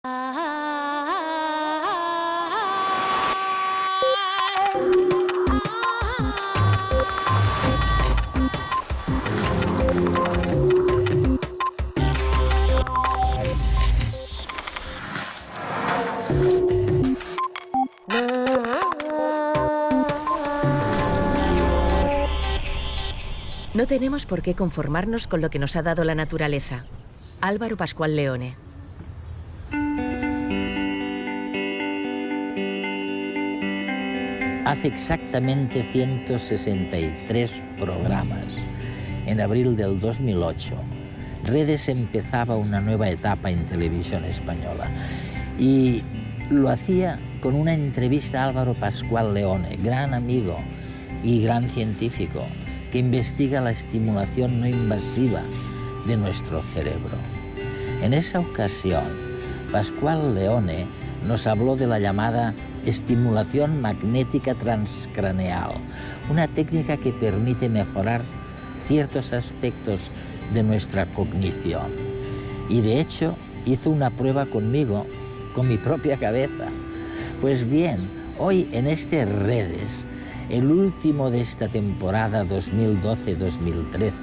No tenemos por qué conformarnos con lo que nos ha dado la naturaleza. Álvaro Pascual Leone. Hace exactamente 163 programas, en abril del 2008, Redes empezaba una nueva etapa en televisión española y lo hacía con una entrevista a Álvaro Pascual Leone, gran amigo y gran científico, que investiga la estimulación no invasiva de nuestro cerebro. En esa ocasión, Pascual Leone nos habló de la llamada estimulación magnética transcraneal, una técnica que permite mejorar ciertos aspectos de nuestra cognición. Y de hecho, hizo una prueba conmigo, con mi propia cabeza. Pues bien, hoy en este Redes, el último de esta temporada 2012-2013,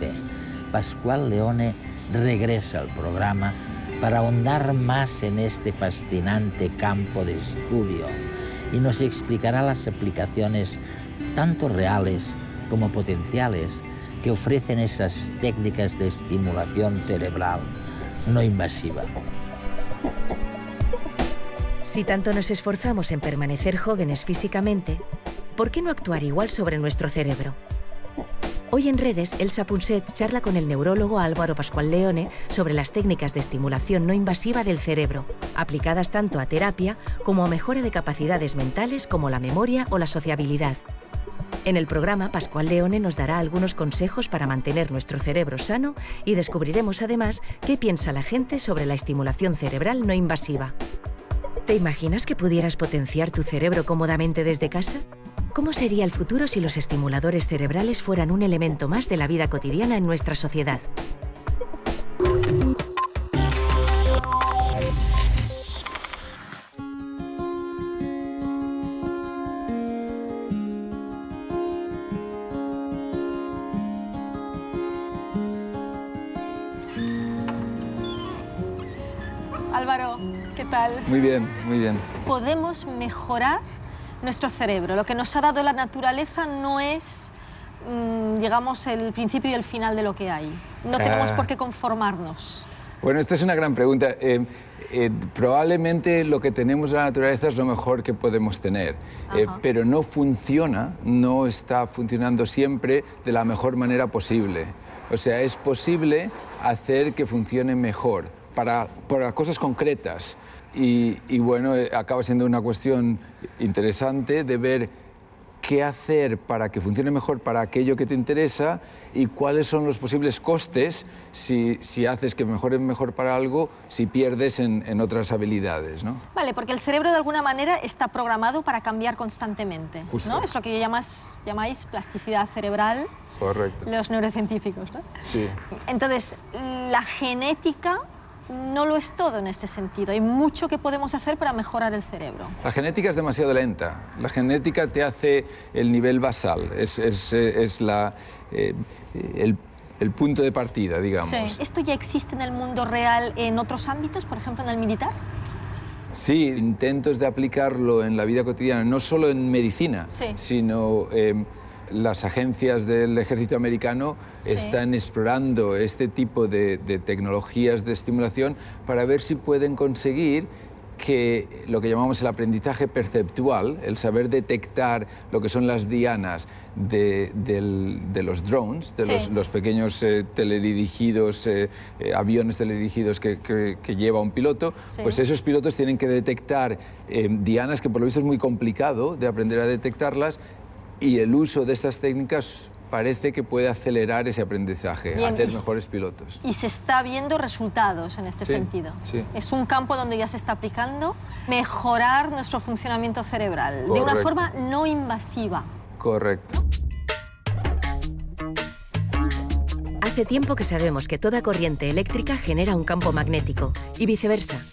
Pascual Leone regresa al programa para ahondar más en este fascinante campo de estudio y nos explicará las aplicaciones tanto reales como potenciales que ofrecen esas técnicas de estimulación cerebral no invasiva. Si tanto nos esforzamos en permanecer jóvenes físicamente, ¿por qué no actuar igual sobre nuestro cerebro? Hoy en Redes, Elsa Punset charla con el neurólogo Álvaro Pascual Leone sobre las técnicas de estimulación no invasiva del cerebro, aplicadas tanto a terapia como a mejora de capacidades mentales como la memoria o la sociabilidad. En el programa, Pascual Leone nos dará algunos consejos para mantener nuestro cerebro sano y descubriremos además qué piensa la gente sobre la estimulación cerebral no invasiva. ¿Te imaginas que pudieras potenciar tu cerebro cómodamente desde casa? ¿Cómo sería el futuro si los estimuladores cerebrales fueran un elemento más de la vida cotidiana en nuestra sociedad? Álvaro, ¿qué tal? Muy bien, muy bien. Podemos mejorar nuestro cerebro. Lo que nos ha dado la naturaleza no es, digamos, el principio y el final de lo que hay. No tenemos por qué conformarnos. Bueno, esta es una gran pregunta. Probablemente lo que tenemos en la naturaleza es lo mejor que podemos tener, pero no funciona, no está funcionando siempre de la mejor manera posible. O sea, es posible hacer que funcione mejor para cosas concretas. Y bueno, acaba siendo una cuestión interesante de ver qué hacer para que funcione mejor para aquello que te interesa y cuáles son los posibles costes si haces que mejore mejor para algo, si pierdes en otras habilidades, ¿no? Vale, porque el cerebro de alguna manera está programado para cambiar constantemente, Justo. ¿no? Es lo que llamáis plasticidad cerebral. Correcto. Los neurocientíficos, ¿no? Sí. Entonces, la genética no lo es todo en este sentido. Hay mucho que podemos hacer para mejorar el cerebro. La genética es demasiado lenta. La genética te hace el nivel basal, es el punto de partida, digamos. Sí. ¿Esto ya existe en el mundo real en otros ámbitos, por ejemplo en el militar? Sí, intentos de aplicarlo en la vida cotidiana, no solo en medicina, sino las agencias del ejército americano están explorando este tipo de tecnologías de estimulación para ver si pueden conseguir que lo que llamamos el aprendizaje perceptual, el saber detectar lo que son las dianas de los drones, de los pequeños teledirigidos, aviones teledirigidos que lleva un piloto, pues esos pilotos tienen que detectar dianas que por lo visto es muy complicado de aprender a detectarlas, y el uso de estas técnicas parece que puede acelerar ese aprendizaje, hacer mejores pilotos. Y se está viendo resultados en este sentido. Sí. Es un campo donde ya se está aplicando mejorar nuestro funcionamiento cerebral de una forma no invasiva. Correcto. Hace tiempo que sabemos que toda corriente eléctrica genera un campo magnético y viceversa.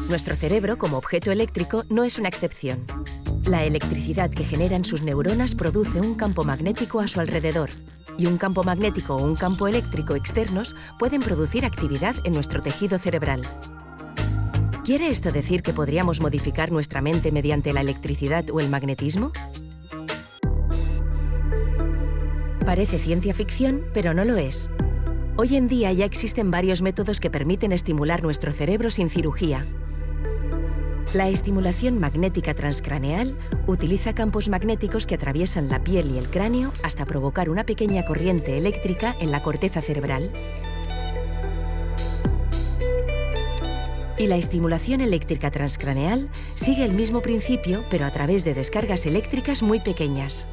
Nuestro cerebro, como objeto eléctrico, no es una excepción. La electricidad que generan sus neuronas produce un campo magnético a su alrededor, y un campo magnético o un campo eléctrico externos pueden producir actividad en nuestro tejido cerebral. ¿Quiere esto decir que podríamos modificar nuestra mente mediante la electricidad o el magnetismo? Parece ciencia ficción, pero no lo es. Hoy en día ya existen varios métodos que permiten estimular nuestro cerebro sin cirugía. La estimulación magnética transcraneal utiliza campos magnéticos que atraviesan la piel y el cráneo hasta provocar una pequeña corriente eléctrica en la corteza cerebral. Y la estimulación eléctrica transcraneal sigue el mismo principio, pero a través de descargas eléctricas muy pequeñas.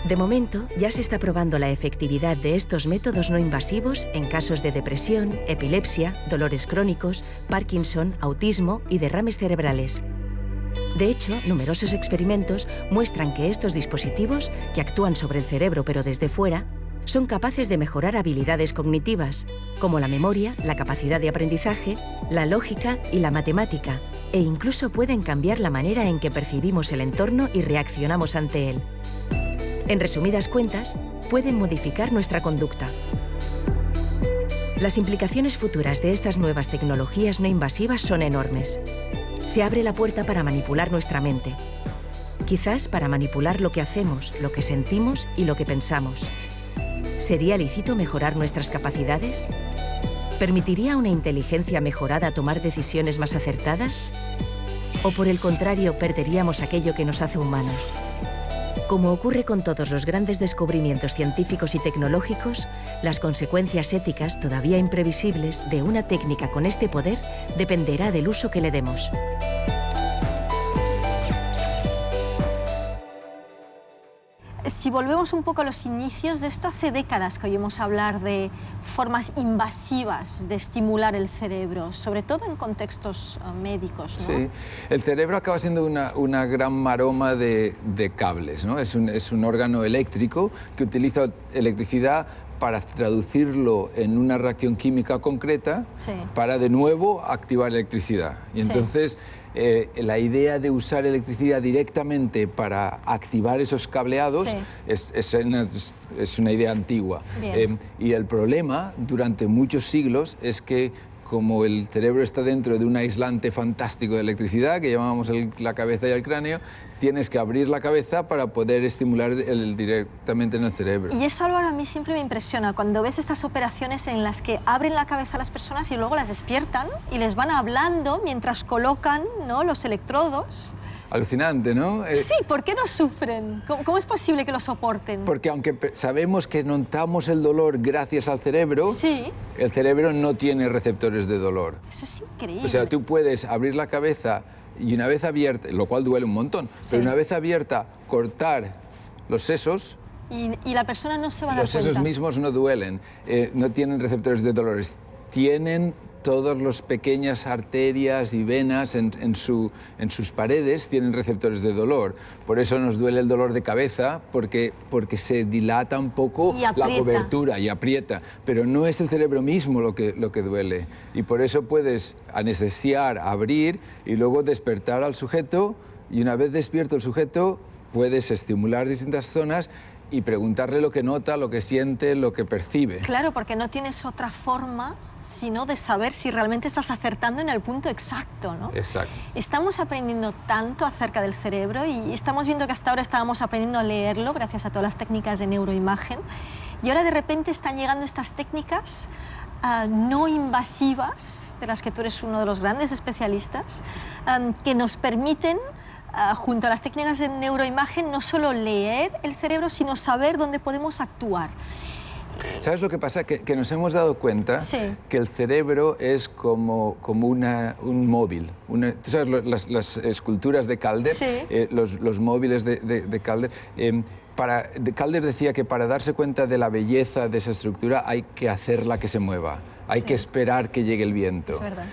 De momento, ya se está probando la efectividad de estos métodos no invasivos en casos de depresión, epilepsia, dolores crónicos, Parkinson, autismo y derrames cerebrales. De hecho, numerosos experimentos muestran que estos dispositivos, que actúan sobre el cerebro pero desde fuera, son capaces de mejorar habilidades cognitivas, como la memoria, la capacidad de aprendizaje, la lógica y la matemática, e incluso pueden cambiar la manera en que percibimos el entorno y reaccionamos ante él. En resumidas cuentas, pueden modificar nuestra conducta. Las implicaciones futuras de estas nuevas tecnologías no invasivas son enormes. Se abre la puerta para manipular nuestra mente. Quizás para manipular lo que hacemos, lo que sentimos y lo que pensamos. ¿Sería lícito mejorar nuestras capacidades? ¿Permitiría a una inteligencia mejorada tomar decisiones más acertadas? ¿O por el contrario, perderíamos aquello que nos hace humanos? Como ocurre con todos los grandes descubrimientos científicos y tecnológicos, las consecuencias éticas todavía imprevisibles de una técnica con este poder dependerá del uso que le demos. Si volvemos un poco a los inicios de esto, hace décadas que oímos hablar de formas invasivas de estimular el cerebro, sobre todo en contextos médicos, ¿no? Sí, el cerebro acaba siendo una gran maroma de cables, ¿no? Es un órgano eléctrico que utiliza electricidad para traducirlo en una reacción química concreta, sí, para de nuevo activar electricidad. Y entonces la idea de usar electricidad directamente para activar esos cableados, sí, es una idea antigua. Y el problema durante muchos siglos es que, como el cerebro está dentro de un aislante fantástico de electricidad, que llamábamos la cabeza y el cráneo, tienes que abrir la cabeza para poder estimular directamente en el cerebro. Y eso, Álvaro, a mí siempre me impresiona, cuando ves estas operaciones en las que abren la cabeza a las personas y luego las despiertan y les van hablando mientras colocan, ¿no?, los electrodos. Alucinante, ¿no? Sí, ¿por qué no sufren? ¿Cómo es posible que lo soporten? Porque aunque sabemos que notamos el dolor gracias al cerebro, sí, el cerebro no tiene receptores de dolor. Eso es increíble. O sea, tú puedes abrir la cabeza y una vez abierta, lo cual duele un montón, sí, pero una vez abierta, cortar los sesos. Y la persona no se va a dar cuenta. Los sesos mismos no duelen, no tienen receptores de dolores, tienen todas las pequeñas arterias y venas en sus paredes tienen receptores de dolor. Por eso nos duele el dolor de cabeza, porque se dilata un poco la cobertura y aprieta. Pero no es el cerebro mismo lo que duele. Y por eso puedes anestesiar, abrir y luego despertar al sujeto. Y una vez despierto el sujeto, puedes estimular distintas zonas y preguntarle lo que nota, lo que siente, lo que percibe. Claro, porque no tienes otra forma sino de saber si realmente estás acertando en el punto exacto, ¿no? Exacto. Estamos aprendiendo tanto acerca del cerebro y estamos viendo que hasta ahora estábamos aprendiendo a leerlo gracias a todas las técnicas de neuroimagen, y ahora de repente están llegando estas técnicas no invasivas, de las que tú eres uno de los grandes especialistas, que nos permiten, junto a las técnicas de neuroimagen, no solo leer el cerebro, sino saber dónde podemos actuar. ¿Sabes lo que pasa? Que nos hemos dado cuenta, sí, que el cerebro es como un móvil. ¿Tú sabes las esculturas de Calder? Sí. Los móviles de Calder. Calder decía que para darse cuenta de la belleza de esa estructura hay que hacerla que se mueva, hay, sí, que esperar que llegue el viento. Es verdad.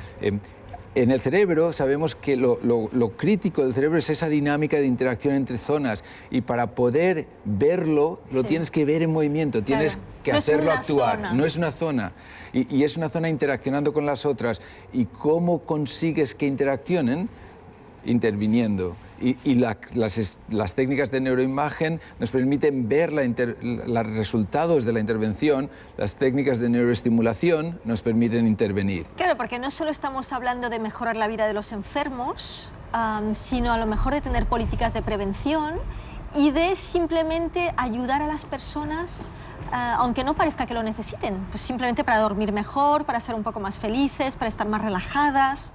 En el cerebro sabemos que lo crítico del cerebro es esa dinámica de interacción entre zonas, y para poder verlo lo tienes que ver en movimiento, tienes que hacerlo actuar. No es una zona, y es una zona interaccionando con las otras. ¿Y cómo consigues que interaccionen? Interviniendo. Y las técnicas de neuroimagen nos permiten ver los resultados de la intervención. Las técnicas de neuroestimulación nos permiten intervenir. Claro, porque no solo estamos hablando de mejorar la vida de los enfermos, sino a lo mejor de tener políticas de prevención y de simplemente ayudar a las personas, aunque no parezca que lo necesiten, pues simplemente para dormir mejor, para ser un poco más felices, para estar más relajadas.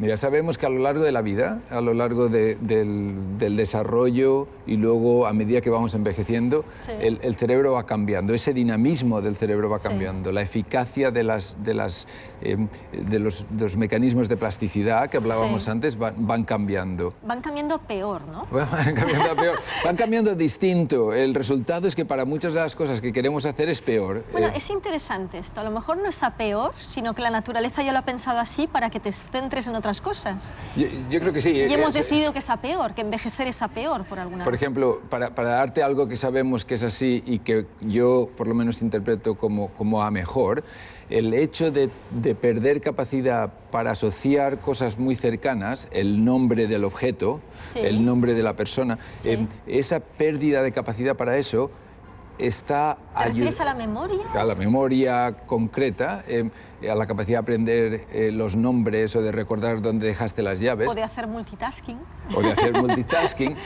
Mira, sabemos que a lo largo de la vida, a lo largo del desarrollo y luego a medida que vamos envejeciendo, el cerebro va cambiando, ese dinamismo del cerebro va cambiando, la eficacia de los mecanismos de plasticidad que hablábamos antes van cambiando. Van cambiando peor, ¿no? Van cambiando peor, van cambiando distinto. El resultado es que para muchas de las cosas que queremos hacer es peor. Bueno, es interesante esto, a lo mejor no es a peor, sino que la naturaleza ya lo ha pensado así para que te centres en otras cosas. Yo creo que sí. Y hemos decidido que es a peor, que envejecer es a peor por alguna razón. Por ejemplo, para darte algo que sabemos que es así y que yo por lo menos interpreto como a mejor, el hecho de perder capacidad para asociar cosas muy cercanas, el nombre del objeto, el nombre de la persona, esa pérdida de capacidad para eso está ayudando. ¿A la memoria? A la memoria concreta, a la capacidad de aprender los nombres o de recordar dónde dejaste las llaves. O de hacer multitasking. O de hacer multitasking.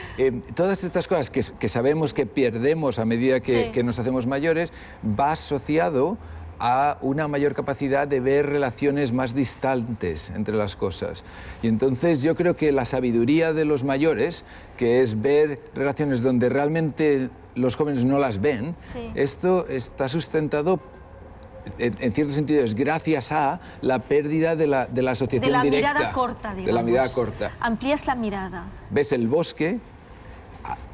Todas estas cosas que sabemos que perdemos a medida que nos hacemos mayores, va asociado a una mayor capacidad de ver relaciones más distantes entre las cosas. Y entonces yo creo que la sabiduría de los mayores, que es ver relaciones donde realmente los jóvenes no las ven, esto está sustentado en cierto sentido es gracias a la pérdida de la asociación directa. De la mirada corta, digamos. De la mirada corta. Amplías la mirada. Ves el bosque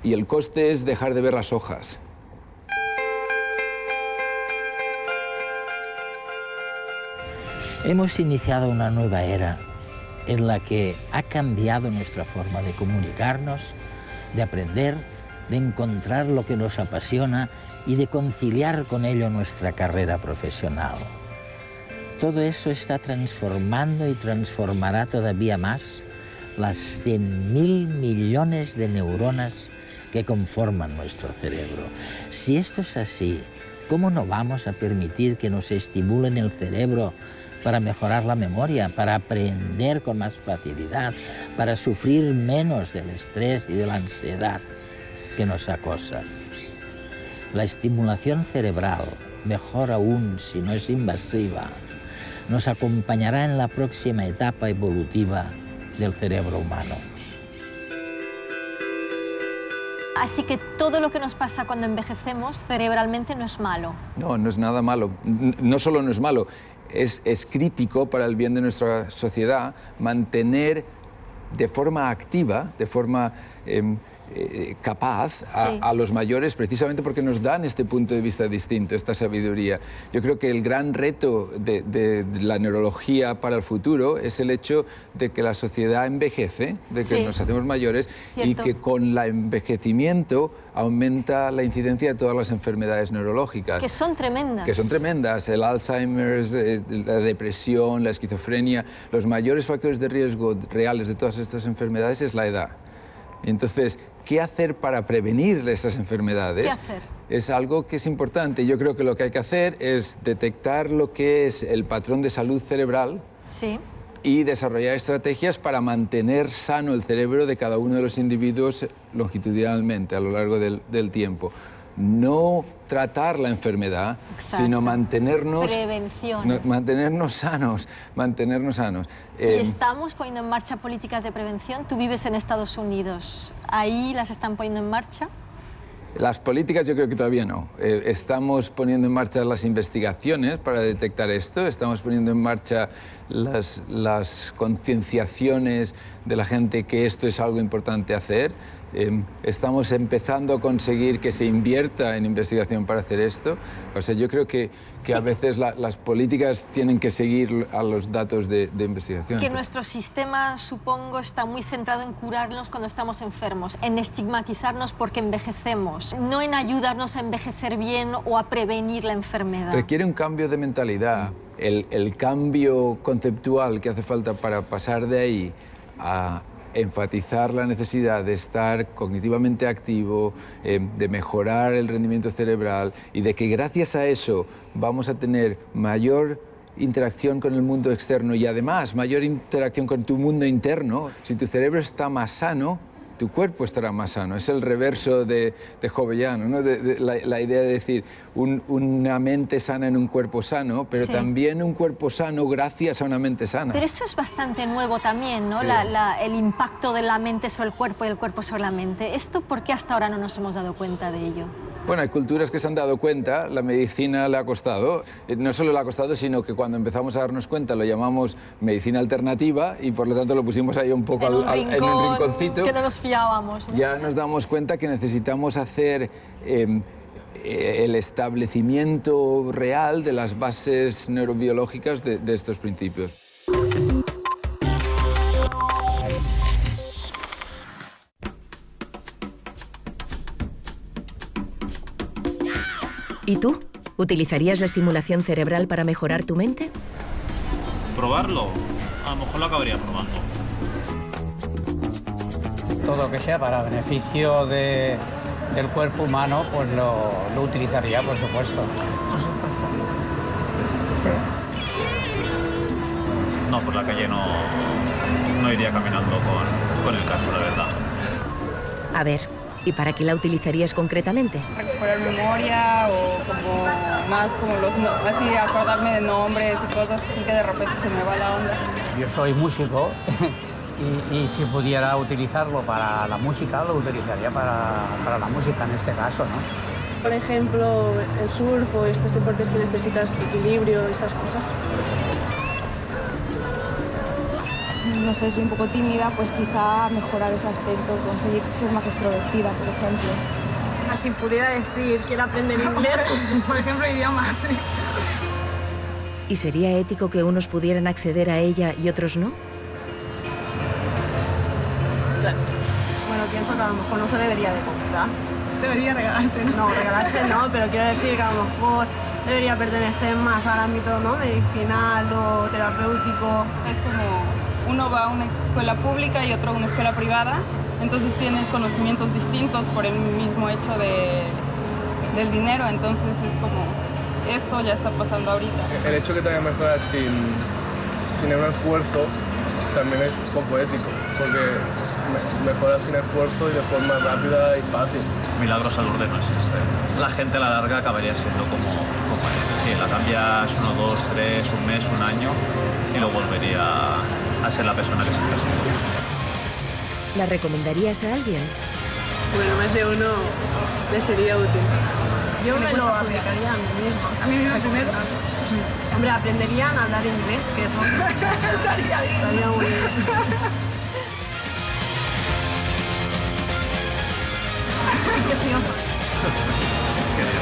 y el coste es dejar de ver las hojas. Hemos iniciado una nueva era en la que ha cambiado nuestra forma de comunicarnos, de aprender, de encontrar lo que nos apasiona y de conciliar con ello nuestra carrera profesional. Todo eso está transformando y transformará todavía más las 100.000 millones de neuronas que conforman nuestro cerebro. Si esto es así, ¿cómo no vamos a permitir que nos estimulen el cerebro para mejorar la memoria, para aprender con más facilidad, para sufrir menos del estrés y de la ansiedad que nos acosa? La estimulación cerebral, mejor aún si no es invasiva, nos acompañará en la próxima etapa evolutiva del cerebro humano. Así que todo lo que nos pasa cuando envejecemos cerebralmente no es malo. No, no es nada malo. No solo no es malo, es crítico para el bien de nuestra sociedad mantener de forma activa, de forma capaz a los mayores, precisamente porque nos dan este punto de vista distinto, esta sabiduría. Yo creo que el gran reto de la neurología para el futuro es el hecho de que la sociedad envejece, de que nos hacemos mayores y que con el envejecimiento aumenta la incidencia de todas las enfermedades neurológicas. Que son tremendas. Que son tremendas. El Alzheimer, la depresión, la esquizofrenia. Los mayores factores de riesgo reales de todas estas enfermedades es la edad. Entonces, ¿qué hacer para prevenir estas enfermedades? ¿Qué hacer? Es algo que es importante. Yo creo que lo que hay que hacer es detectar lo que es el patrón de salud cerebral y desarrollar estrategias para mantener sano el cerebro de cada uno de los individuos longitudinalmente a lo largo del tiempo. No tratar la enfermedad, sino mantenernos... Prevención. Mantenernos sanos, ¿Y estamos poniendo en marcha políticas de prevención? Tú vives en Estados Unidos. ¿Ahí las están poniendo en marcha? Las políticas yo creo que todavía no. Estamos poniendo en marcha las investigaciones para detectar esto, estamos poniendo en marcha las concienciaciones de la gente que esto es algo importante hacer estamos empezando a conseguir que se invierta en investigación para hacer esto. O sea, yo creo que a veces las políticas tienen que seguir a los datos de investigación. Que nuestro sistema, supongo, está muy centrado en curarnos cuando estamos enfermos, en estigmatizarnos porque envejecemos, no en ayudarnos a envejecer bien o a prevenir la enfermedad. Requiere un cambio de mentalidad, el cambio conceptual que hace falta para pasar de ahí a enfatizar la necesidad de estar cognitivamente activo, de mejorar el rendimiento cerebral y de que gracias a eso vamos a tener mayor interacción con el mundo externo y además mayor interacción con tu mundo interno. Si tu cerebro está más sano, tu cuerpo estará más sano. Es el reverso de Jovellano, ¿no? La idea de decir una mente sana en un cuerpo sano, pero también un cuerpo sano gracias a una mente sana. Pero eso es bastante nuevo también, ¿no? Sí. El impacto de la mente sobre el cuerpo y el cuerpo sobre la mente. ¿Esto por qué hasta ahora no nos hemos dado cuenta de ello? Bueno, hay culturas que se han dado cuenta, la medicina le ha costado, no solo le ha costado, sino que cuando empezamos a darnos cuenta lo llamamos medicina alternativa y por lo tanto lo pusimos ahí un poco en un rinconcito. Que no nos fiábamos, ¿no? Ya nos damos cuenta que necesitamos hacer el establecimiento real de las bases neurobiológicas de estos principios. ¿Y tú? ¿Utilizarías la estimulación cerebral para mejorar tu mente? ¿Probarlo? A lo mejor lo acabaría probando. Todo lo que sea para beneficio del cuerpo humano, pues lo utilizaría, por supuesto. Por supuesto. Sí. No, por la calle no iría caminando con el casco, la verdad. A ver, ¿y para qué la utilizarías concretamente? Recuperar memoria o como más como así acordarme de nombres y cosas así que de repente se me va la onda. Yo soy músico y si pudiera utilizarlo para la música, lo utilizaría para la música en este caso, ¿no? Por ejemplo, el surf o estos deportes que necesitas equilibrio, estas cosas. No sé, soy un poco tímida, pues quizá mejorar ese aspecto, conseguir ser más extrovertida, por ejemplo. Si pudiera decir, quiero aprender inglés, por ejemplo, idiomas. ¿Y sería ético que unos pudieran acceder a ella y otros no? Bueno, pienso que a lo mejor no se debería de comprar. Debería regalarse, ¿no? No, regalarse no, pero quiero decir que a lo mejor debería pertenecer más al ámbito, ¿no?, medicinal o terapéutico. Es como uno va a una escuela pública y otro a una escuela privada, entonces tienes conocimientos distintos por el mismo hecho del dinero, entonces es como, esto ya está pasando ahorita. El hecho que te vaya a mejorar sin un esfuerzo también es poco ético, porque mejora sin esfuerzo y de forma rápida y fácil. Milagros a Lourdes no existe. La gente a la larga acabaría siendo como él. Sí, la cambias 1, 2, 3, un mes, un año y luego volvería a ser la persona que siempre ha sido. ¿La recomendarías a alguien? Bueno, más de uno le sería útil. Yo me lo aplicaría a mí mismo. ¿A mí mismo primero? Hombre, aprenderían a hablar inglés, que eso estaría muy bien. Precioso. Qué bien.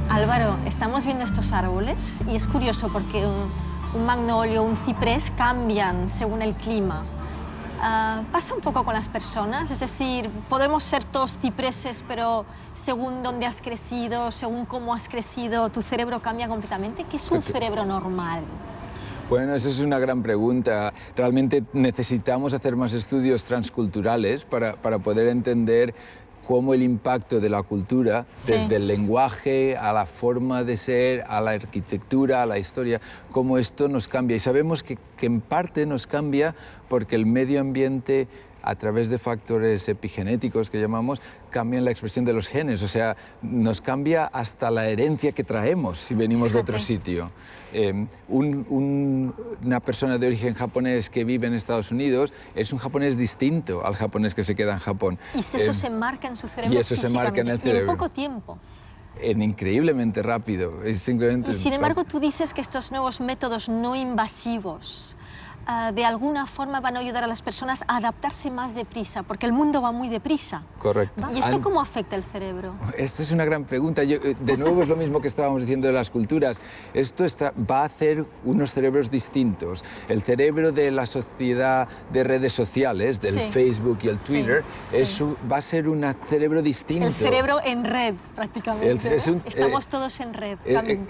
Álvaro, estamos viendo estos árboles y es curioso porque un magnolio, un ciprés cambian según el clima. Pasa un poco con las personas, es decir, podemos ser todos cipreses, pero según dónde has crecido, según cómo has crecido, tu cerebro cambia completamente. ¿Qué es un cerebro normal? Bueno, esa es una gran pregunta. Realmente necesitamos hacer más estudios transculturales para poder entender cómo el impacto de la cultura, desde el lenguaje a la forma de ser, a la arquitectura, a la historia, cómo esto nos cambia. Y sabemos que en parte nos cambia porque el medio ambiente a través de factores epigenéticos que llamamos, cambian la expresión de los genes. O sea, nos cambia hasta la herencia que traemos si venimos de otro sitio. Una persona de origen japonés que vive en Estados Unidos es un japonés distinto al japonés que se queda en Japón. Y eso se marca en su cerebro. Y eso se marca en el cerebro. En poco tiempo. Increíblemente rápido. Y sin embargo, tú dices que estos nuevos métodos no invasivos de alguna forma van a ayudar a las personas a adaptarse más deprisa, porque el mundo va muy deprisa. Correcto. ¿Y esto cómo afecta el cerebro? Esta es una gran pregunta. De nuevo es lo mismo que estábamos diciendo de las culturas. Esto va a hacer unos cerebros distintos. El cerebro de la sociedad de redes sociales, del Facebook y el Twitter, va a ser un cerebro distinto. El cerebro en red, prácticamente. Estamos todos en red.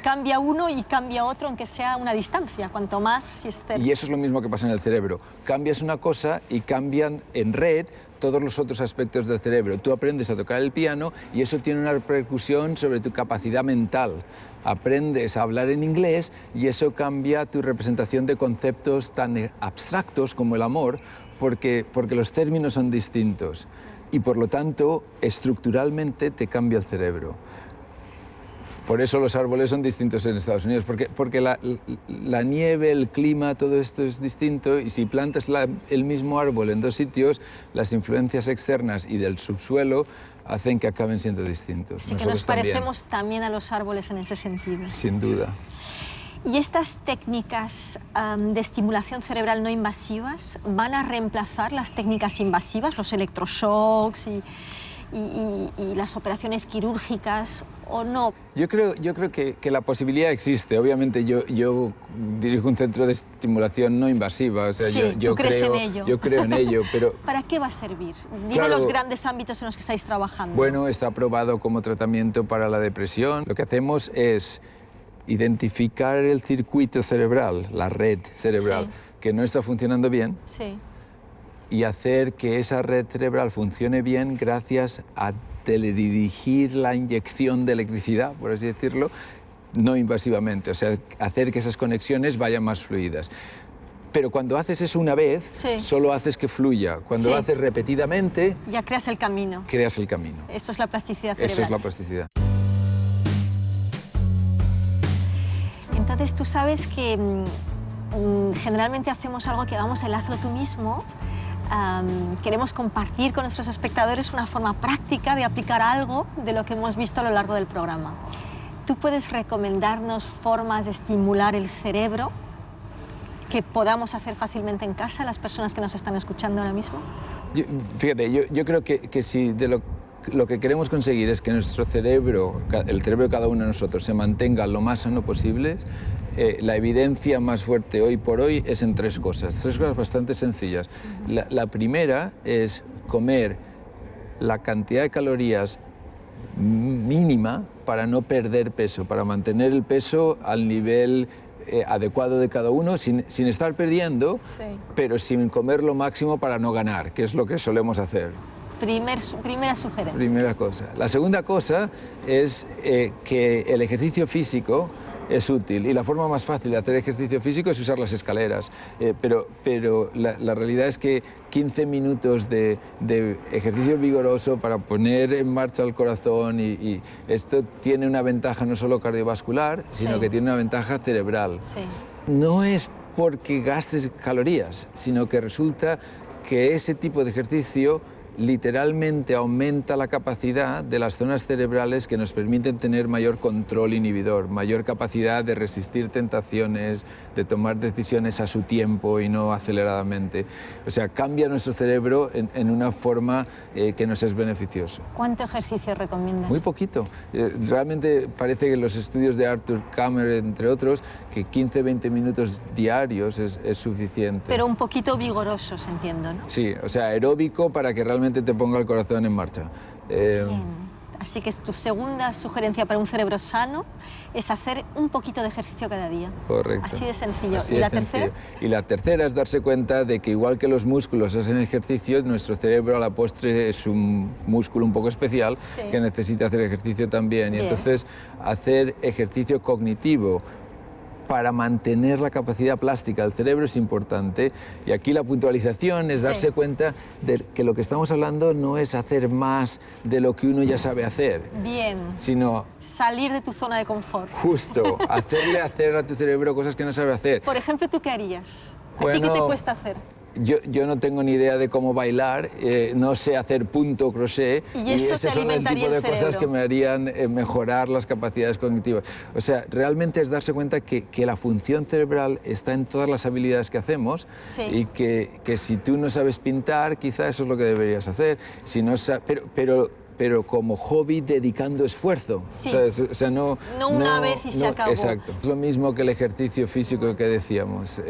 Cambia uno y cambia otro, aunque sea una distancia, cuanto más si es cerca. Y eso es lo mismo que pasa en el cerebro. Cambias una cosa y cambian en red todos los otros aspectos del cerebro. Tú aprendes a tocar el piano y eso tiene una repercusión sobre tu capacidad mental. Aprendes a hablar en inglés y eso cambia tu representación de conceptos tan abstractos como el amor, porque los términos son distintos y por lo tanto estructuralmente te cambia el cerebro. Por eso los árboles son distintos en Estados Unidos, porque la nieve, el clima, todo esto es distinto y si plantas el mismo árbol en dos sitios, las influencias externas y del subsuelo hacen que acaben siendo distintos. Así que nos parecemos también a los árboles en ese sentido. Sin duda. ¿Y estas técnicas de estimulación cerebral no invasivas van a reemplazar las técnicas invasivas, los electroshocks y las operaciones quirúrgicas o no? Yo creo que la posibilidad existe. Obviamente yo dirijo un centro de estimulación no invasiva. O sea, ¿tú crees en ello? Yo creo en ello, pero... ¿Para qué va a servir? Dime los grandes ámbitos en los que estáis trabajando. Bueno, está aprobado como tratamiento para la depresión. Lo que hacemos es identificar el circuito cerebral, la red cerebral, que no está funcionando bien. Y hacer que esa red cerebral funcione bien gracias a teledirigir la inyección de electricidad, por así decirlo, no invasivamente, o sea, hacer que esas conexiones vayan más fluidas. Pero cuando haces eso una vez, solo haces que fluya. Cuando lo haces repetidamente... Ya creas el camino. Creas el camino. Eso es la plasticidad cerebral. Eso es la plasticidad. Entonces, tú sabes que generalmente hacemos algo que llamamos el hazlo tú mismo. Queremos compartir con nuestros espectadores una forma práctica de aplicar algo de lo que hemos visto a lo largo del programa. ¿Tú puedes recomendarnos formas de estimular el cerebro que podamos hacer fácilmente en casa las personas que nos están escuchando ahora mismo? Yo creo que si de lo que queremos conseguir es que nuestro cerebro, el cerebro de cada uno de nosotros, se mantenga lo más sano posible, la evidencia más fuerte hoy por hoy es en tres cosas bastante sencillas. La primera es comer la cantidad de calorías mínima para no perder peso, para mantener el peso al nivel adecuado de cada uno, sin estar perdiendo, pero sin comer lo máximo para no ganar, que es lo que solemos hacer. Primera sugerencia. Primera cosa. La segunda cosa es que el ejercicio físico es útil y la forma más fácil de hacer ejercicio físico es usar las escaleras, pero la realidad es que 15 minutos de ejercicio vigoroso para poner en marcha el corazón y esto tiene una ventaja no solo cardiovascular, sino que tiene una ventaja cerebral. No es porque gastes calorías, sino que resulta que ese tipo de ejercicio literalmente aumenta la capacidad de las zonas cerebrales que nos permiten tener mayor control inhibidor, mayor capacidad de resistir tentaciones, de tomar decisiones a su tiempo y no aceleradamente. O sea, cambia nuestro cerebro en una forma que nos es beneficioso. ¿Cuánto ejercicio recomiendas? Muy poquito. Realmente parece que los estudios de Arthur Kammer, entre otros, que 15-20 minutos diarios es suficiente. Pero un poquito vigorosos, entiendo, ¿no? Sí, o sea, aeróbico para que realmente te ponga el corazón en marcha. Así que tu segunda sugerencia para un cerebro sano es hacer un poquito de ejercicio cada día. Correcto. Así de sencillo. Así ¿Y la sencillo. tercera? Y la tercera es darse cuenta de que igual que los músculos hacen ejercicio, nuestro cerebro a la postre es un músculo un poco especial que necesita hacer ejercicio también. Y entonces hacer ejercicio cognitivo para mantener la capacidad plástica del cerebro es importante. Y aquí la puntualización es darse cuenta de que lo que estamos hablando no es hacer más de lo que uno ya sabe hacer. Bien. Sino salir de tu zona de confort. Justo, hacerle hacer a tu cerebro cosas que no sabe hacer. Por ejemplo, ¿tú qué harías? ¿A Bueno, ti qué te cuesta hacer? Yo no tengo ni idea de cómo bailar, no sé hacer punto crochet y eso ese son el tipo de cosas que me harían mejorar las capacidades cognitivas. O sea, realmente es darse cuenta que la función cerebral está en todas las habilidades que hacemos y que si tú no sabes pintar, quizá eso es lo que deberías hacer. Si no pero como hobby dedicando esfuerzo. Sí. O sea, no una vez y se acabó. Exacto. Es lo mismo que el ejercicio físico que decíamos.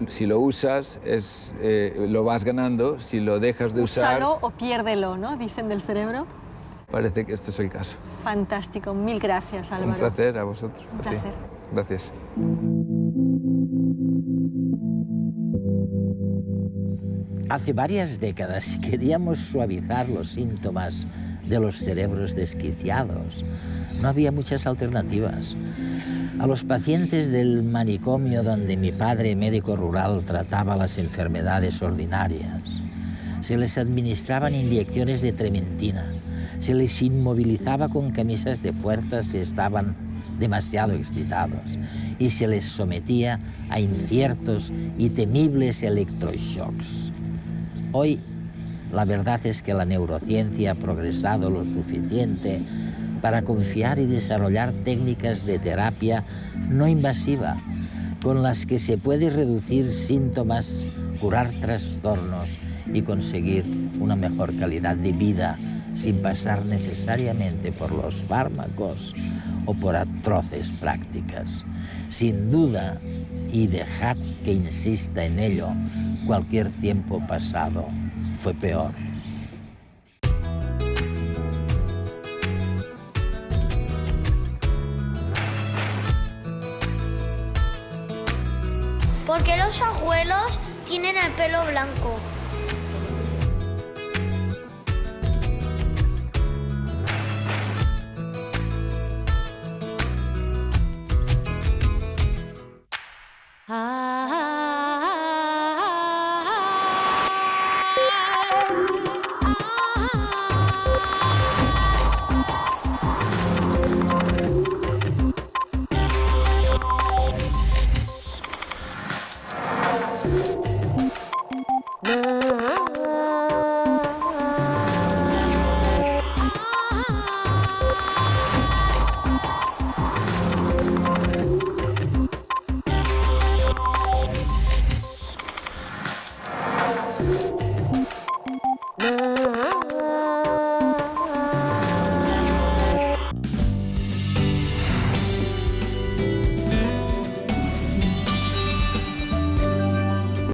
Si lo usas, lo vas ganando. Si lo dejas de usar... Úsalo o piérdelo, ¿no? Dicen del cerebro. Parece que este es el caso. Fantástico. Mil gracias, Álvaro. Un placer a vosotros. Un placer. Gracias. Hace varias décadas, si queríamos suavizar los síntomas de los cerebros desquiciados, no había muchas alternativas. A los pacientes del manicomio donde mi padre, médico rural, trataba las enfermedades ordinarias, se les administraban inyecciones de trementina, se les inmovilizaba con camisas de fuerza si estaban demasiado excitados y se les sometía a inciertos y temibles electroshocks. Hoy, la verdad es que la neurociencia ha progresado lo suficiente para confiar y desarrollar técnicas de terapia no invasiva, con las que se puede reducir síntomas, curar trastornos y conseguir una mejor calidad de vida sin pasar necesariamente por los fármacos o por atroces prácticas. Sin duda, y dejad que insista en ello, cualquier tiempo pasado fue peor. ¿Por qué los abuelos tienen el pelo blanco?